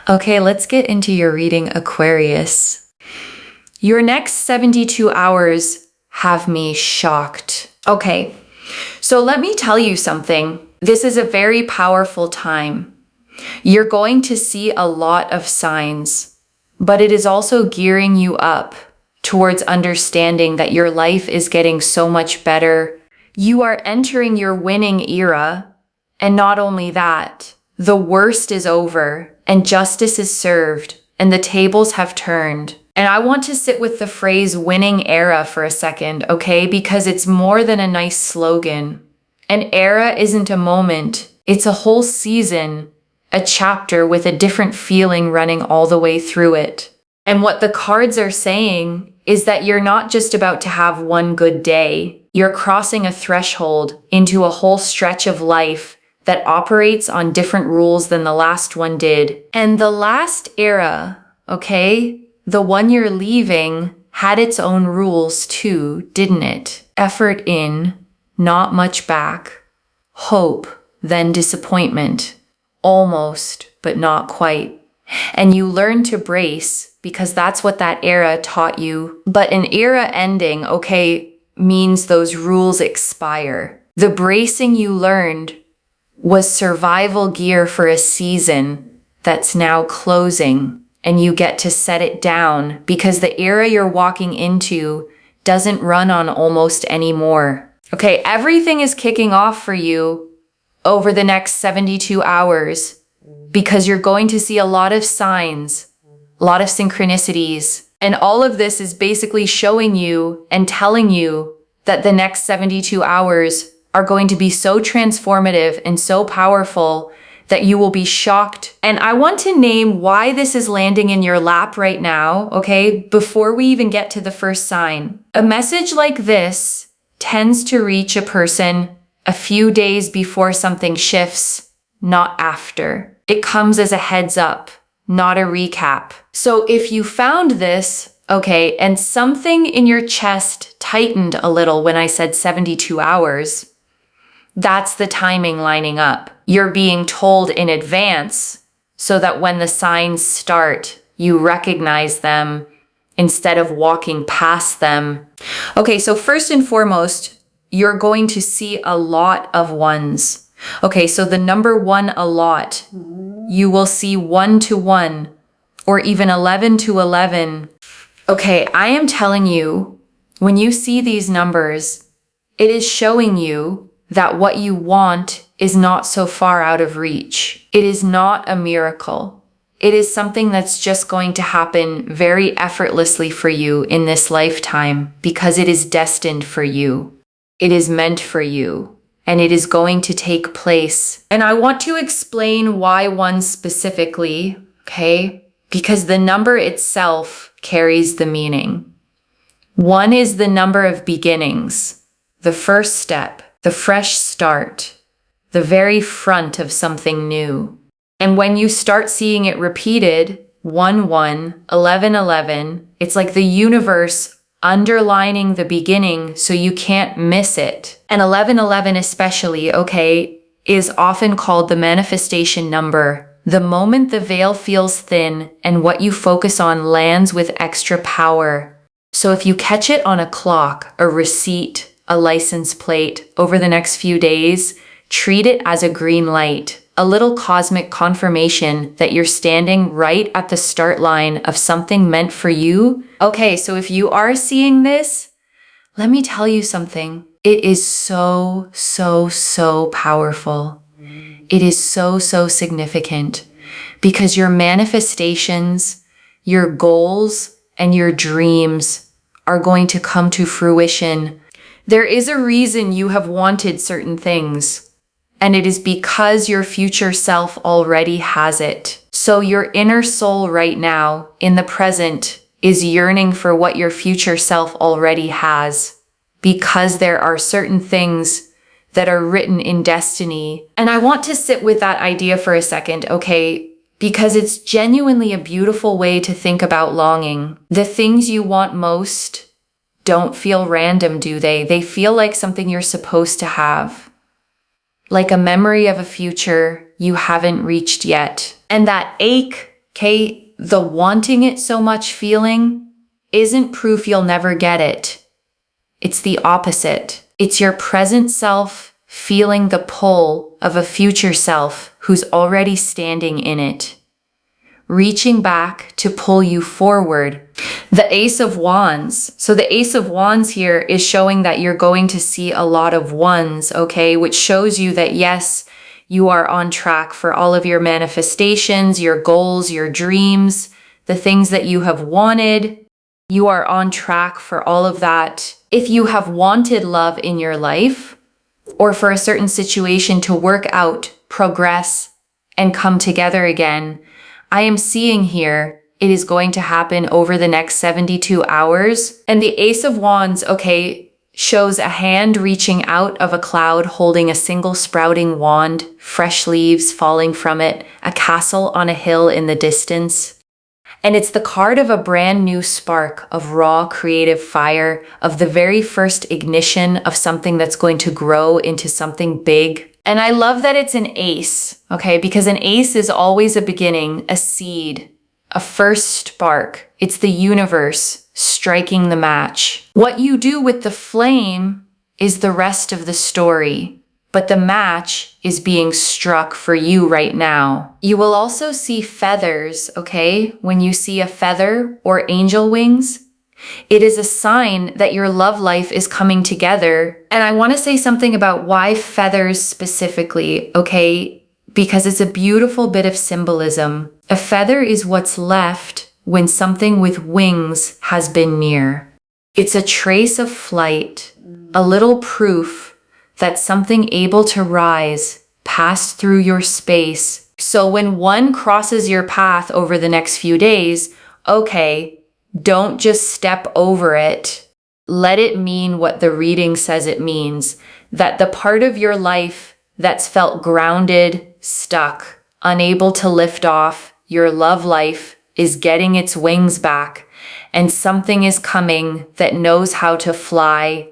Okay, let's get into your reading, Aquarius. Your next 72 hours have me shocked. Okay, so let me tell you something. This is a very powerful time. You're going to see a lot of signs, but it is also gearing you up towards understanding that your life is getting so much better. You are entering your winning era, and not only that, the worst is over and justice is served and the tables have turned. And I want to sit with the phrase winning era for a second, okay? Because it's more than a nice slogan. An era isn't a moment. It's a whole season, a chapter with a different feeling running all the way through it. And what the cards are saying is that you're not just about to have one good day. You're crossing a threshold into a whole stretch of life that operates on different rules than the last one did. And the last era, okay, the one you're leaving, had its own rules too, didn't it? Effort in, not much back. Hope, then disappointment. Almost, but not quite. And you learn to brace because that's what that era taught you. But an era ending, okay, means those rules expire. The bracing you learned was survival gear for a season that's now closing, and you get to set it down because the era you're walking into doesn't run on almost anymore. Okay, everything is kicking off for you over the next 72 hours because you're going to see a lot of signs, a lot of synchronicities, and all of this is basically showing you and telling you that the next 72 hours are going to be so transformative and so powerful that you will be shocked. And I want to name why this is landing in your lap right now, okay, before we even get to the first sign. A message like this tends to reach a person a few days before something shifts, not after. It comes as a heads up, not a recap. So if you found this, okay, and something in your chest tightened a little when I said 72 hours, that's the timing lining up. You're being told in advance so that when the signs start, you recognize them instead of walking past them. Okay, so first and foremost, you're going to see a lot of ones. Okay, so the number one, a lot. You will see 1 to 1 or even 11 to 11. Okay, I am telling you, when you see these numbers, it is showing you that what you want is not so far out of reach. It is not a miracle. It is something that's just going to happen very effortlessly for you in this lifetime because it is destined for you. It is meant for you, and it is going to take place. And I want to explain why one specifically, okay? Because the number itself carries the meaning. 1 is the number of beginnings, the first step, the fresh start, the very front of something new. And when you start seeing it repeated, 1, 1, 11, 11, it's like the universe underlining the beginning so you can't miss it. And 11, 11 especially, okay, is often called the manifestation number. The moment the veil feels thin and what you focus on lands with extra power. So if you catch it on a clock, a receipt, a license plate over the next few days, treat it as a green light, a little cosmic confirmation that you're standing right at the start line of something meant for you. Okay, so if you are seeing this, let me tell you something. It is so, so, so powerful. It is so, so significant because your manifestations, your goals, and your dreams are going to come to fruition. There is a reason you have wanted certain things, and it is because your future self already has it. So your inner soul right now, in the present, is yearning for what your future self already has, because there are certain things that are written in destiny. And I want to sit with that idea for a second, okay? Because it's genuinely a beautiful way to think about longing. The things you want most don't feel random, do they? They feel like something you're supposed to have. Like a memory of a future you haven't reached yet. And that ache Okay, the wanting it so much feeling isn't proof you'll never get it. It's the opposite. It's your present self feeling the pull of a future self who's already standing in it, reaching back to pull you forward. The Ace of Wands. So the Ace of Wands here is showing that you're going to see a lot of ones, okay, which shows you that yes, you are on track for all of your manifestations, your goals, your dreams, the things that you have wanted. You are on track for all of that. If you have wanted love in your life, or for a certain situation to work out, progress, and come together again, I am seeing here it is going to happen over the next 72 hours. And the Ace of Wands, okay, shows a hand reaching out of a cloud holding a single sprouting wand, fresh leaves falling from it, a castle on a hill in the distance. And it's the card of a brand new spark of raw creative fire, of the very first ignition of something that's going to grow into something big. And I love that it's an ace, okay? Because an ace is always a beginning, a seed, a first spark. It's the universe striking the match. What you do with the flame is the rest of the story. But the match is being struck for you right now. You will also see feathers, okay? When you see a feather or angel wings, it is a sign that your love life is coming together. And I want to say something about why feathers specifically, okay? Because it's a beautiful bit of symbolism. A feather is what's left when something with wings has been near. It's a trace of flight, a little proof that something able to rise passed through your space. So when one crosses your path over the next few days, okay, don't just step over it. Let it mean what the reading says it means, that the part of your life that's felt grounded, stuck, unable to lift off, your love life is getting its wings back, and something is coming that knows how to fly.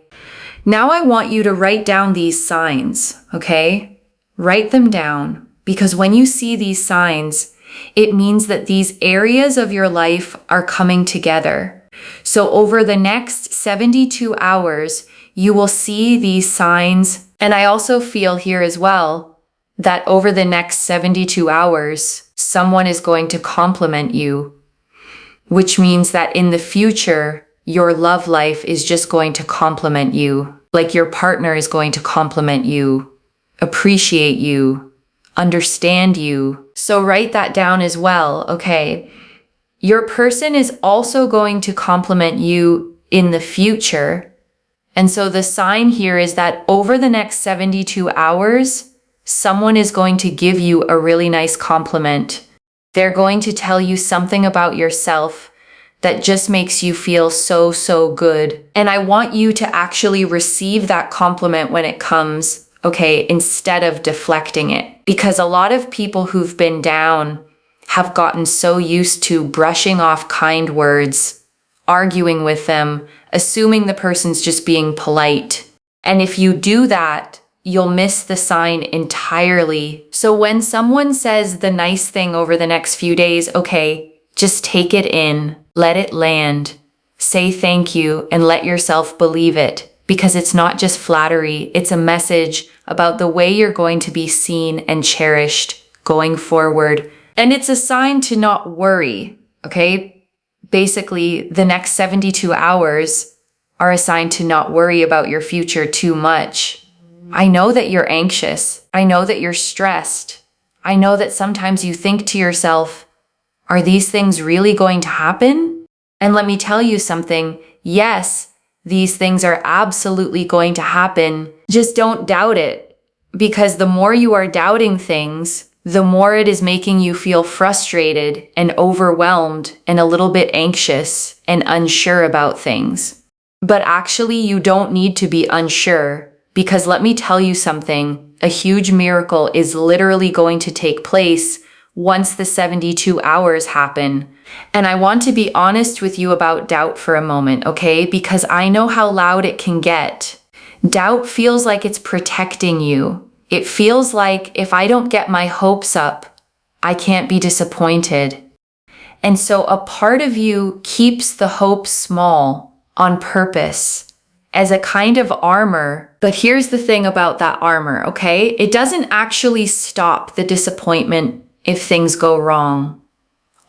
Now I want you to write down these signs, okay? Write them down, because when you see these signs, it means that these areas of your life are coming together. So over the next 72 hours, you will see these signs. And I also feel here as well that over the next 72 hours, someone is going to compliment you, which means that in the future, your love life is just going to compliment you. Like your partner is going to compliment you, appreciate you, understand you. So write that down as well, okay? Your person is also going to compliment you in the future. And so the sign here is that over the next 72 hours, someone is going to give you a really nice compliment. They're going to tell you something about yourself that just makes you feel so, so good. And I want you to actually receive that compliment when it comes, okay, instead of deflecting it. Because a lot of people who've been down have gotten so used to brushing off kind words, arguing with them, assuming the person's just being polite. And if you do that, you'll miss the sign entirely. So when someone says the nice thing over the next few days, okay, just take it in, let it land, say thank you, and let yourself believe it. Because it's not just flattery, it's a message about the way you're going to be seen and cherished going forward. And it's a sign to not worry, okay? Basically, the next 72 hours are a sign to not worry about your future too much. I know that you're anxious. I know that you're stressed. I know that sometimes you think to yourself, are these things really going to happen? And let me tell you something. Yes, these things are absolutely going to happen. Just don't doubt it. Because the more you are doubting things, the more it is making you feel frustrated and overwhelmed and a little bit anxious and unsure about things. But actually, you don't need to be unsure. Because let me tell you something. A huge miracle is literally going to take place once the 72 hours happen. And I want to be honest with you about doubt for a moment, okay? Because I know how loud it can get. Doubt feels like it's protecting you. It feels like if I don't get my hopes up, I can't be disappointed. And so a part of you keeps the hope small on purpose as a kind of armor. But here's the thing about that armor, okay? It doesn't actually stop the disappointment if things go wrong.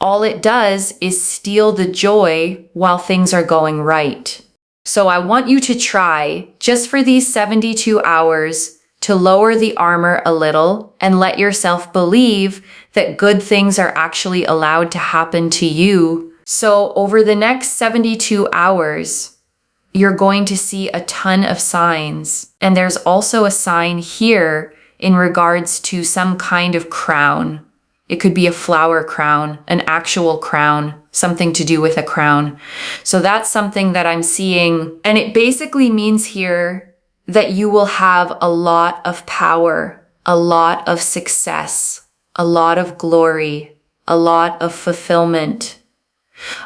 All it does is steal the joy while things are going right. So I want you to try, just for these 72 hours, to lower the armor a little and let yourself believe that good things are actually allowed to happen to you. So over the next 72 hours, you're going to see a ton of signs. And there's also a sign here in regards to some kind of crown. It could be a flower crown, an actual crown, something to do with a crown. So that's something that I'm seeing. And it basically means here that you will have a lot of power, a lot of success, a lot of glory, a lot of fulfillment.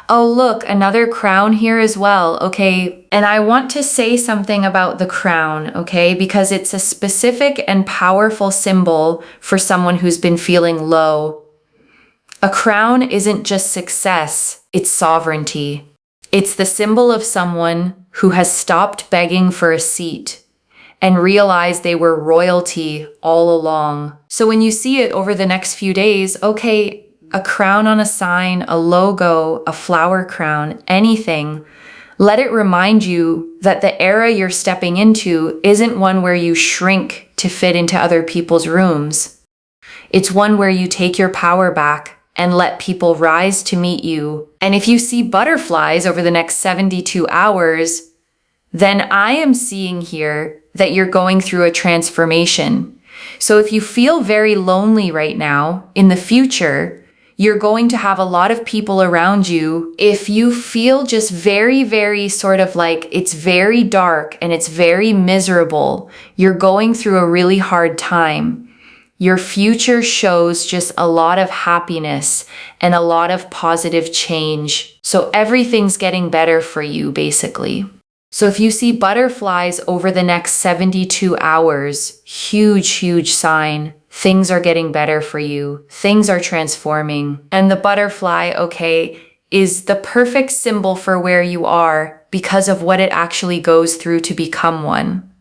Oh, look, another crown here as well. Okay. And I want to say something about the crown, okay? Because it's a specific and powerful symbol for someone who's been feeling low. A crown isn't just success, it's sovereignty. It's the symbol of someone who has stopped begging for a seat and realized they were royalty all along. So when you see it over the next few days, okay, a crown on a sign, a logo, a flower crown, anything, let it remind you that the era you're stepping into isn't one where you shrink to fit into other people's rooms. It's one where you take your power back and let people rise to meet you. And if you see butterflies over the next 72 hours, then I am seeing here that you're going through a transformation. So if you feel very lonely right now, in the future, you're going to have a lot of people around you. If you feel just very, very sort of like it's very dark and it's very miserable, you're going through a really hard time. Your future shows just a lot of happiness and a lot of positive change. So everything's getting better for you, basically. So if you see butterflies over the next 72 hours, huge, huge sign. Things are getting better for you. Things are transforming. And the butterfly, okay, is the perfect symbol for where you are because of what it actually goes through to become one.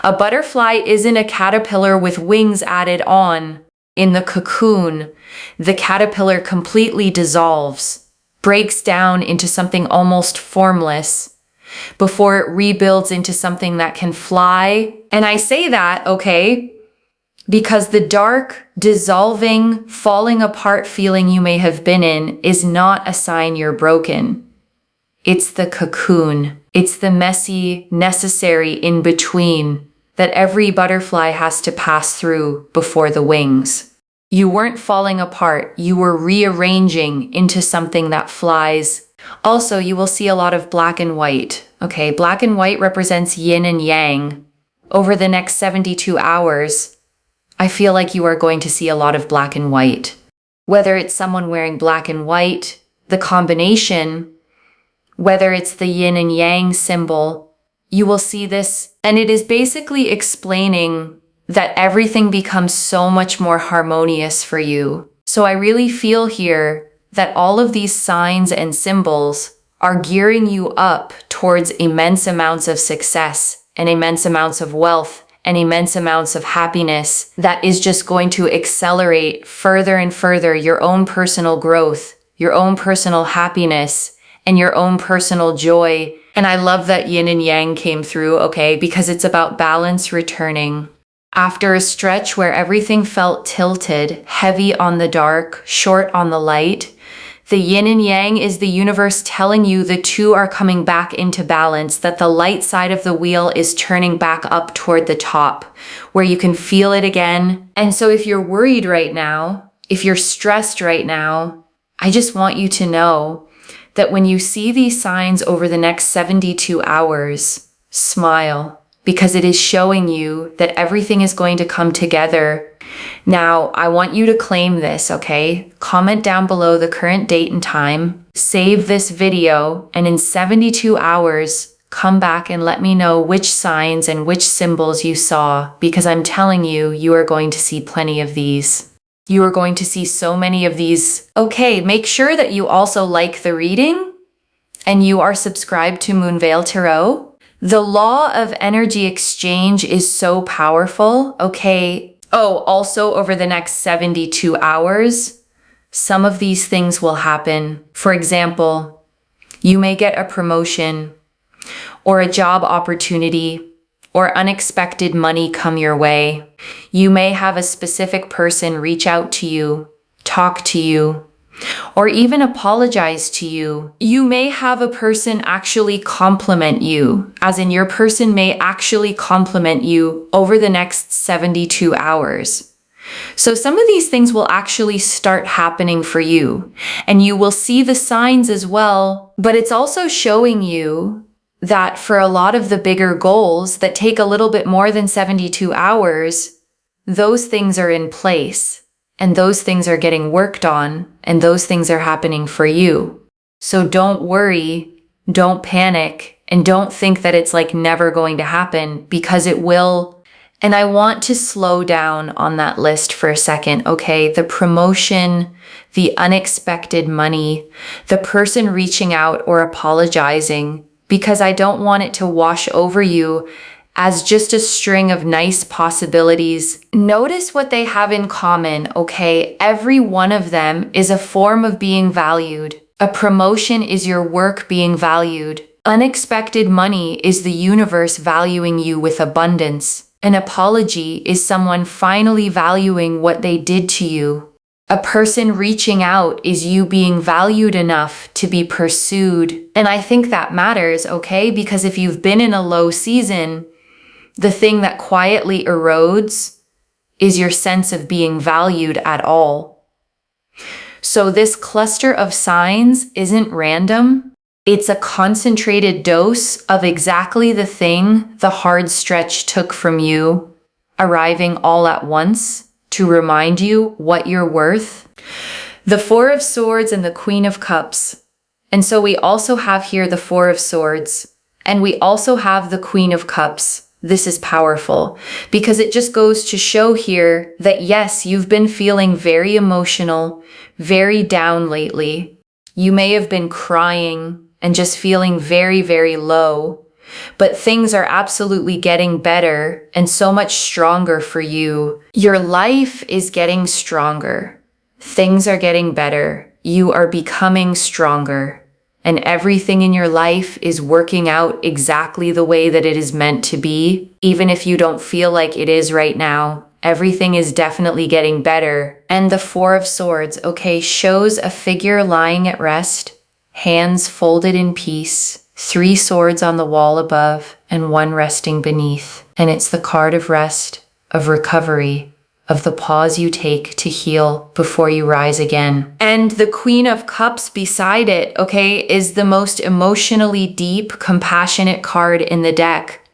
A butterfly isn't a caterpillar with wings added on. In the cocoon, the caterpillar completely dissolves, breaks down into something almost formless before it rebuilds into something that can fly. And I say that, okay, because the dark, dissolving, falling apart feeling you may have been in is not a sign you're broken. It's the cocoon. It's the messy, necessary in-between that every butterfly has to pass through before the wings. You weren't falling apart. You were rearranging into something that flies. Also, you will see a lot of black and white. Okay, black and white represents yin and yang. Over the next 72 hours, I feel like you are going to see a lot of black and white. Whether it's someone wearing black and white, the combination, whether it's the yin and yang symbol, you will see this. And it is basically explaining that everything becomes so much more harmonious for you. So I really feel here that all of these signs and symbols are gearing you up towards immense amounts of success and immense amounts of wealth and immense amounts of happiness that is just going to accelerate further and further your own personal growth, your own personal happiness, and your own personal joy. And I love that yin and yang came through, okay, because it's about balance returning. After a stretch where everything felt tilted, heavy on the dark, short on the light, the yin and yang is the universe telling you the two are coming back into balance, that the light side of the wheel is turning back up toward the top, where you can feel it again. And so if you're worried right now, if you're stressed right now, I just want you to know that when you see these signs over the next 72 hours, smile, because it is showing you that everything is going to come together. Now, I want you to claim this, okay? Comment down below the current date and time, save this video, and in 72 hours, come back and let me know which signs and which symbols you saw, because I'm telling you, you are going to see plenty of these. You are going to see so many of these. Okay, make sure that you also like the reading and you are subscribed to Moonveil Tarot. The law of energy exchange is so powerful, okay? Oh, also over the next 72 hours, some of these things will happen. For example, you may get a promotion or a job opportunity or unexpected money come your way. You may have a specific person reach out to you, talk to you, or even apologize to you. You may have a person actually compliment you, as in your person may actually compliment you over the next 72 hours. So some of these things will actually start happening for you, and you will see the signs as well, but it's also showing you that for a lot of the bigger goals that take a little bit more than 72 hours, those things are in place and those things are getting worked on and those things are happening for you. So don't worry, don't panic, and don't think that it's like never going to happen, because it will. And I want to slow down on that list for a second, okay? The promotion, the unexpected money, the person reaching out or apologizing, because I don't want it to wash over you as just a string of nice possibilities. Notice what they have in common, okay? Every one of them is a form of being valued. A promotion is your work being valued. Unexpected money is the universe valuing you with abundance. An apology is someone finally valuing what they did to you. A person reaching out is you being valued enough to be pursued. And I think that matters, okay? Because if you've been in a low season, the thing that quietly erodes is your sense of being valued at all. So this cluster of signs isn't random. It's a concentrated dose of exactly the thing the hard stretch took from you, arriving all at once to remind you what you're worth. The Four of Swords and the Queen of Cups. And so we also have here the Four of Swords, and we also have the Queen of Cups. This is powerful because it just goes to show here that yes, you've been feeling very emotional, very down lately. You may have been crying and just feeling very, very low. But things are absolutely getting better and so much stronger for you. Your life is getting stronger. Things are getting better. You are becoming stronger. And everything in your life is working out exactly the way that it is meant to be. Even if you don't feel like it is right now, everything is definitely getting better. And the Four of Swords, okay, shows a figure lying at rest, hands folded in peace, 3 swords on the wall above, and 1 resting beneath. And it's the card of rest, of recovery, of the pause you take to heal before you rise again. And the Queen of Cups beside it, okay, is the most emotionally deep, compassionate card in the deck.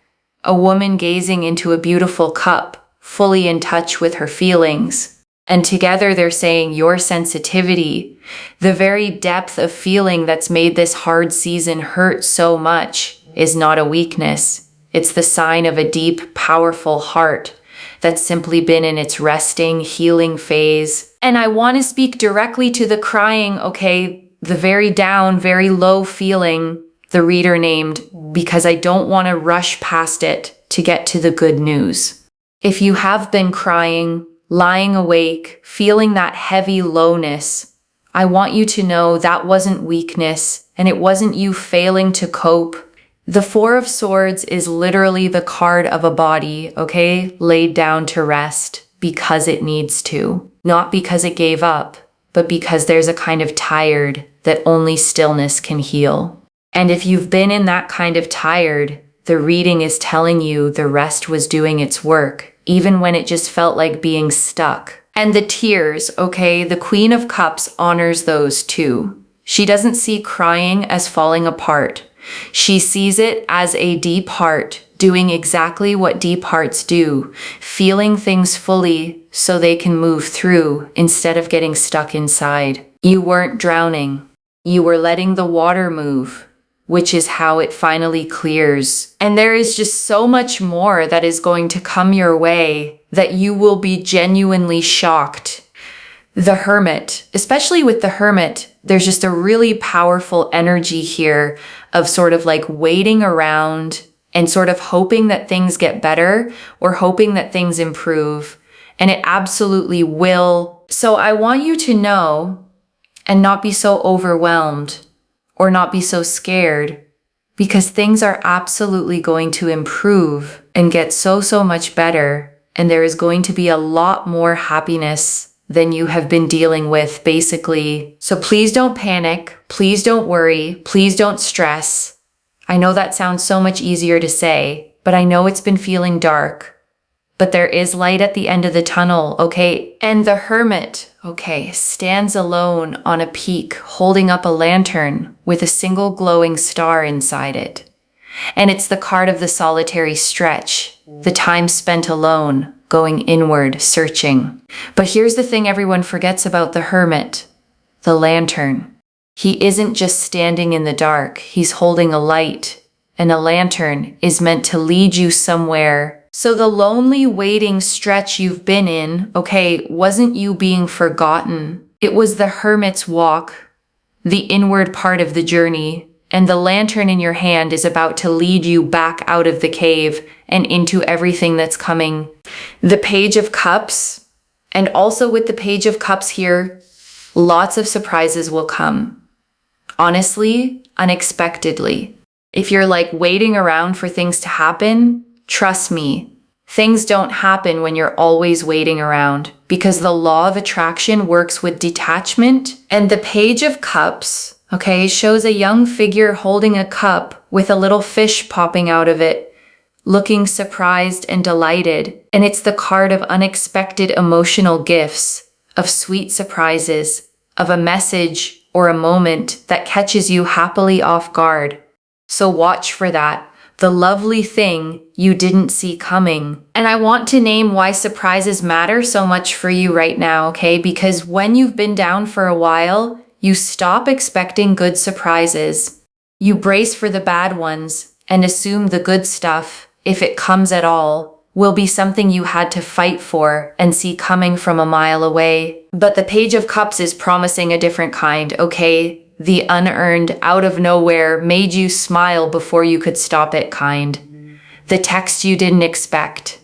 A woman gazing into a beautiful cup, fully in touch with her feelings. And together they're saying your sensitivity, the very depth of feeling that's made this hard season hurt so much, is not a weakness. It's the sign of a deep, powerful heart that's simply been in its resting, healing phase. And I want to speak directly to the crying, okay, the very down, very low feeling the reader named, because I don't want to rush past it to get to the good news. If you have been crying, lying awake, feeling that heavy lowness, I want you to know that wasn't weakness and it wasn't you failing to cope. The Four of Swords is literally the card of a body, okay, laid down to rest because it needs to. Not because it gave up, but because there's a kind of tired that only stillness can heal. And if you've been in that kind of tired, the reading is telling you the rest was doing its work, even when it just felt like being stuck. And the tears, okay, the Queen of Cups honors those too. She doesn't see crying as falling apart. She sees it as a deep heart doing exactly what deep hearts do, feeling things fully so they can move through instead of getting stuck inside. You weren't drowning. You were letting the water move, which is how it finally clears. And there is just so much more that is going to come your way that you will be genuinely shocked. The Hermit, especially with the Hermit, there's just a really powerful energy here of sort of like waiting around and sort of hoping that things get better or hoping that things improve. And it absolutely will. So I want you to know and not be so overwhelmed or not be so scared, because things are absolutely going to improve and get so much better. And there is going to be a lot more happiness than you have been dealing with, basically. So please don't panic. Please don't worry. Please don't stress. I know that sounds so much easier to say, but I know it's been feeling dark. But there is light at the end of the tunnel, okay? And the Hermit, okay, stands alone on a peak, holding up a lantern with a single glowing star inside it. And it's the card of the solitary stretch, the time spent alone, going inward, searching. But here's the thing everyone forgets about the Hermit, the lantern. He isn't just standing in the dark, he's holding a light, and a lantern is meant to lead you somewhere. So the lonely waiting stretch you've been in, okay, wasn't you being forgotten. It was the Hermit's walk, the inward part of the journey, and the lantern in your hand is about to lead you back out of the cave and into everything that's coming. The Page of Cups, and also with the Page of Cups here, lots of surprises will come. Honestly, unexpectedly. If you're like waiting around for things to happen, trust me, things don't happen when you're always waiting around, because the law of attraction works with detachment. And the Page of Cups, okay, shows a young figure holding a cup with a little fish popping out of it, looking surprised and delighted. And it's the card of unexpected emotional gifts, of sweet surprises, of a message or a moment that catches you happily off guard. So watch for that. The lovely thing you didn't see coming. And I want to name why surprises matter so much for you right now, okay? Because when you've been down for a while, you stop expecting good surprises. You brace for the bad ones and assume the good stuff, if it comes at all, will be something you had to fight for and see coming from a mile away. But the Page of Cups is promising a different kind, okay? The unearned, out of nowhere, made you smile before you could stop it kind. The text you didn't expect.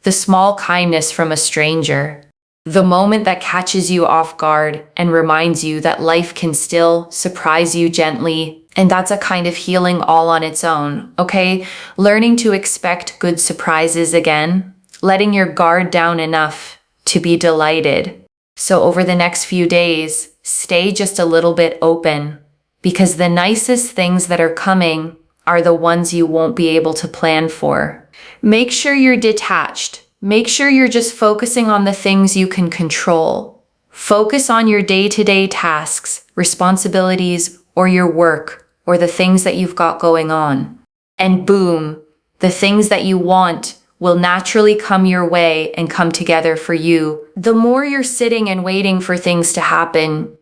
The small kindness from a stranger. The moment that catches you off guard and reminds you that life can still surprise you gently. And that's a kind of healing all on its own, okay? Learning to expect good surprises again. Letting your guard down enough to be delighted. So over the next few days, stay just a little bit open, because the nicest things that are coming are the ones you won't be able to plan for. Make sure you're detached. Make sure you're just focusing on the things you can control. Focus on your day-to-day tasks, responsibilities, or your work, or the things that you've got going on. And boom, the things that you want will naturally come your way and come together for you. The more you're sitting and waiting for things to happen,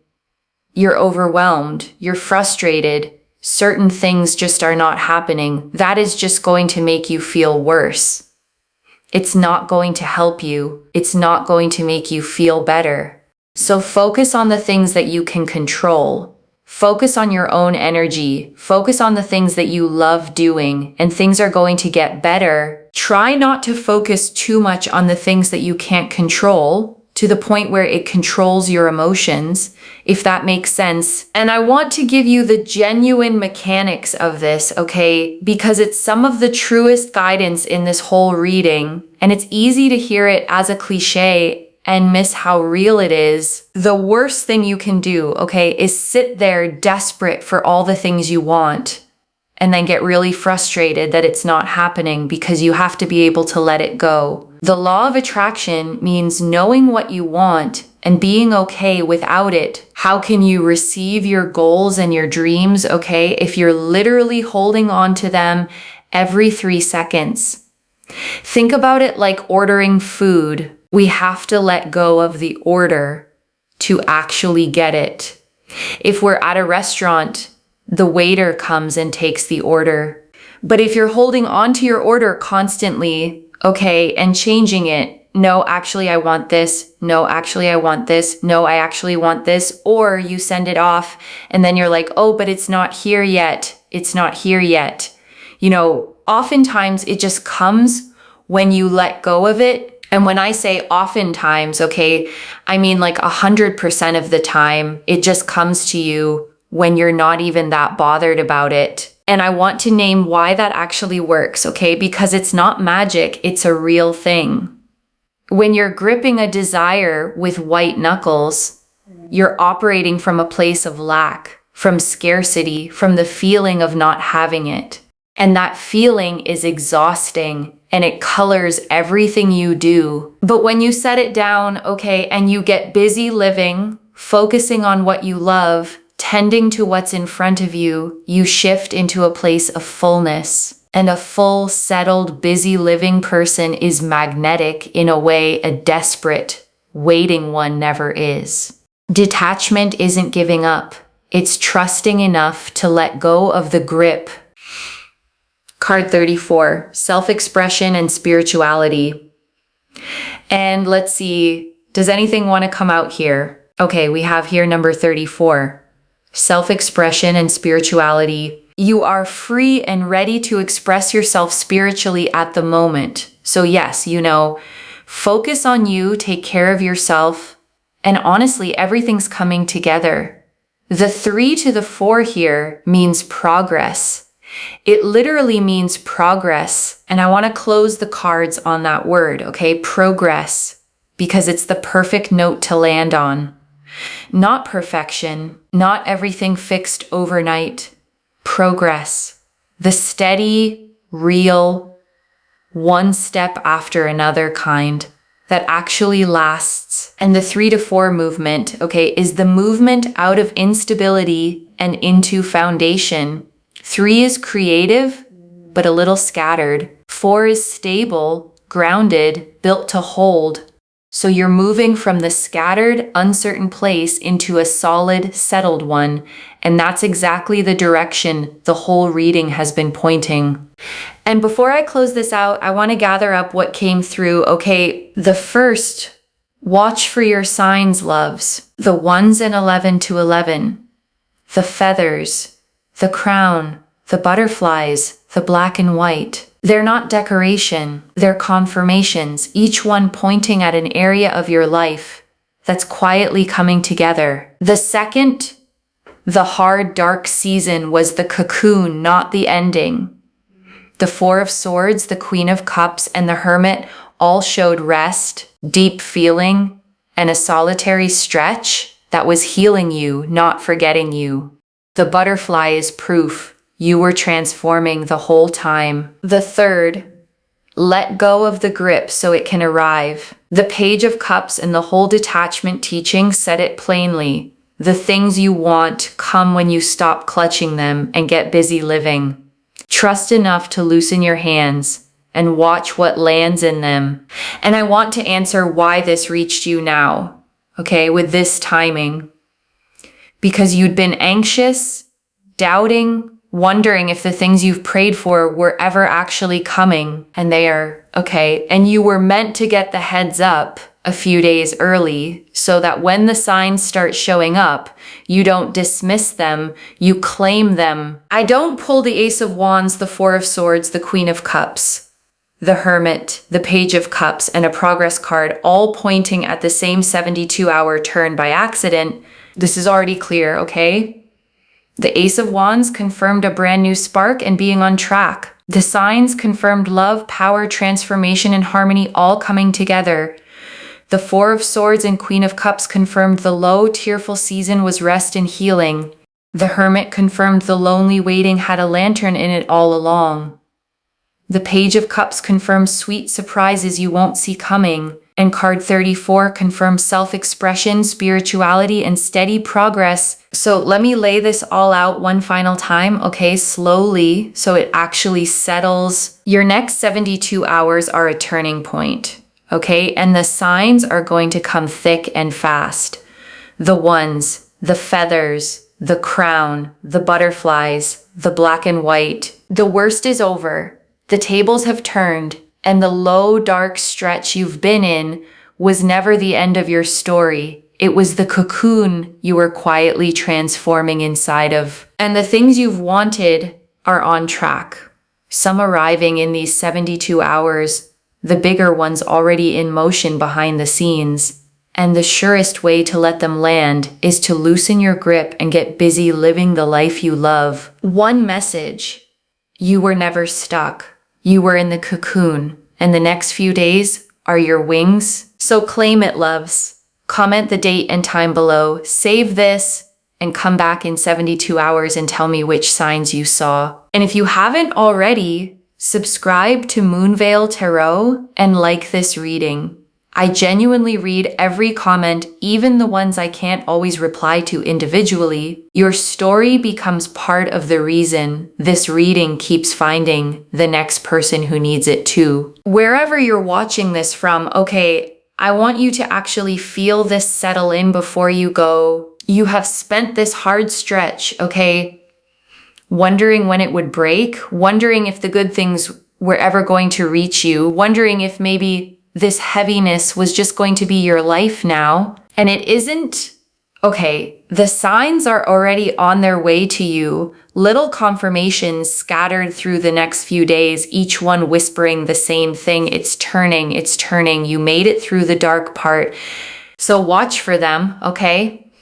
you're overwhelmed, you're frustrated, certain things just are not happening. That is just going to make you feel worse. It's not going to help you. It's not going to make you feel better. So focus on the things that you can control. Focus on your own energy. Focus on the things that you love doing, and things are going to get better. Try not to focus too much on the things that you can't control, to the point where it controls your emotions, if that makes sense. And I want to give you the genuine mechanics of this, okay? Because it's some of the truest guidance in this whole reading, and it's easy to hear it as a cliche and miss how real it is. The worst thing you can do, okay, is sit there desperate for all the things you want, and then get really frustrated that it's not happening, because you have to be able to let it go. The law of attraction means knowing what you want and being okay without it. How can you receive your goals and your dreams, okay, if you're literally holding on to them every 3 seconds? Think about it like ordering food. We have to let go of the order to actually get it. If we're at a restaurant, the waiter comes and takes the order. But if you're holding on to your order constantly, okay, and changing it, no, actually, I want this. No, actually, I want this. No, I actually want this. Or you send it off and then you're like, oh, but it's not here yet. It's not here yet. You know, oftentimes it just comes when you let go of it. And when I say oftentimes, okay, I mean like 100% of the time, it just comes to you when you're not even that bothered about it. And I want to name why that actually works, okay? Because it's not magic, it's a real thing. When you're gripping a desire with white knuckles, you're operating from a place of lack, from scarcity, from the feeling of not having it. And that feeling is exhausting and it colors everything you do. But when you set it down, okay, and you get busy living, focusing on what you love, tending to what's in front of you, you shift into a place of fullness. And a full, settled, busy living person is magnetic in a way a desperate, waiting one never is. Detachment isn't giving up. It's trusting enough to let go of the grip. Card 34, self-expression and spirituality. And let's see, does anything want to come out here? Okay, we have here number 34, self-expression and spirituality. You are free and ready to express yourself spiritually at the moment. So yes, you know, focus on you, take care of yourself, and honestly, everything's coming together. The 3 to the 4 here means progress. It literally means progress. And I want to close the cards on that word, okay? Progress, because it's the perfect note to land on. Not perfection, not everything fixed overnight. Progress, the steady, real, one step after another kind that actually lasts. And the 3 to 4 movement, okay, is the movement out of instability and into foundation. 3 is creative, but a little scattered. 4 is stable, grounded, built to hold. So you're moving from the scattered, uncertain place into a solid, settled one. And that's exactly the direction the whole reading has been pointing. And before I close this out, I want to gather up what came through. Okay, the first, watch for your signs, loves. The 1s and 11 to 11. The feathers, the crown, the butterflies, the black and white. They're not decoration, they're confirmations, each one pointing at an area of your life that's quietly coming together. The second, the hard, dark season was the cocoon, not the ending. The 4 of Swords, the Queen of Cups, and the Hermit all showed rest, deep feeling, and a solitary stretch that was healing you, not forgetting you. The butterfly is proof. You were transforming the whole time. The 3rd, let go of the grip so it can arrive. The Page of Cups and the whole detachment teaching said it plainly. The things you want come when you stop clutching them and get busy living. Trust enough to loosen your hands and watch what lands in them. And I want to answer why this reached you now, okay, with this timing. Because you'd been anxious, doubting, wondering if the things you've prayed for were ever actually coming, and they are, okay. And you were meant to get the heads up a few days early so that when the signs start showing up, you don't dismiss them, you claim them. I don't pull the Ace of Wands, the 4 of Swords, the Queen of Cups, the Hermit, the Page of Cups, and a progress card, all pointing at the same 72-hour turn by accident. This is already clear, okay? The Ace of Wands confirmed a brand new spark and being on track. The signs confirmed love, power, transformation, and harmony all coming together. The 4 of Swords and Queen of Cups confirmed the low, tearful season was rest and healing. The Hermit confirmed the lonely waiting had a lantern in it all along. The Page of Cups confirms sweet surprises you won't see coming. And card 34 confirms self-expression, spirituality, and steady progress. So let me lay this all out one final time, okay, slowly, so it actually settles. Your next 72 hours are a turning point, okay? And the signs are going to come thick and fast. The 1s, the feathers, the crown, the butterflies, the black and white. The worst is over. The tables have turned. And the low, dark stretch you've been in was never the end of your story. It was the cocoon you were quietly transforming inside of. And the things you've wanted are on track. Some arriving in these 72 hours, the bigger ones already in motion behind the scenes. And the surest way to let them land is to loosen your grip and get busy living the life you love. One message: you were never stuck. You were in the cocoon, and the next few days are your wings. So claim it, loves. Comment the date and time below. Save this and come back in 72 hours and tell me which signs you saw. And if you haven't already, subscribe to Moonveil Tarot and like this reading. I genuinely read every comment, even the ones I can't always reply to individually. Your story becomes part of the reason this reading keeps finding the next person who needs it too. Wherever you're watching this from, okay, I want you to actually feel this settle in before you go. You have spent this hard stretch, okay, wondering when it would break, wondering if the good things were ever going to reach you, wondering if maybe this heaviness was just going to be your life now. And it isn't. Okay, the signs are already on their way to you. Little confirmations scattered through the next few days, each one whispering the same thing. It's turning, it's turning. You made it through the dark part. So watch for them, okay?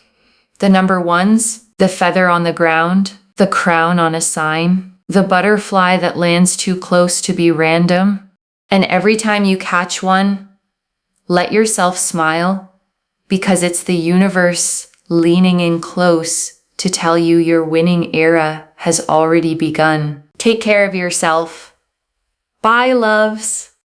The number ones, the feather on the ground, the crown on a sign, the butterfly that lands too close to be random. And every time you catch one, let yourself smile, because it's the universe leaning in close to tell you your winning era has already begun. Take care of yourself. Bye, loves.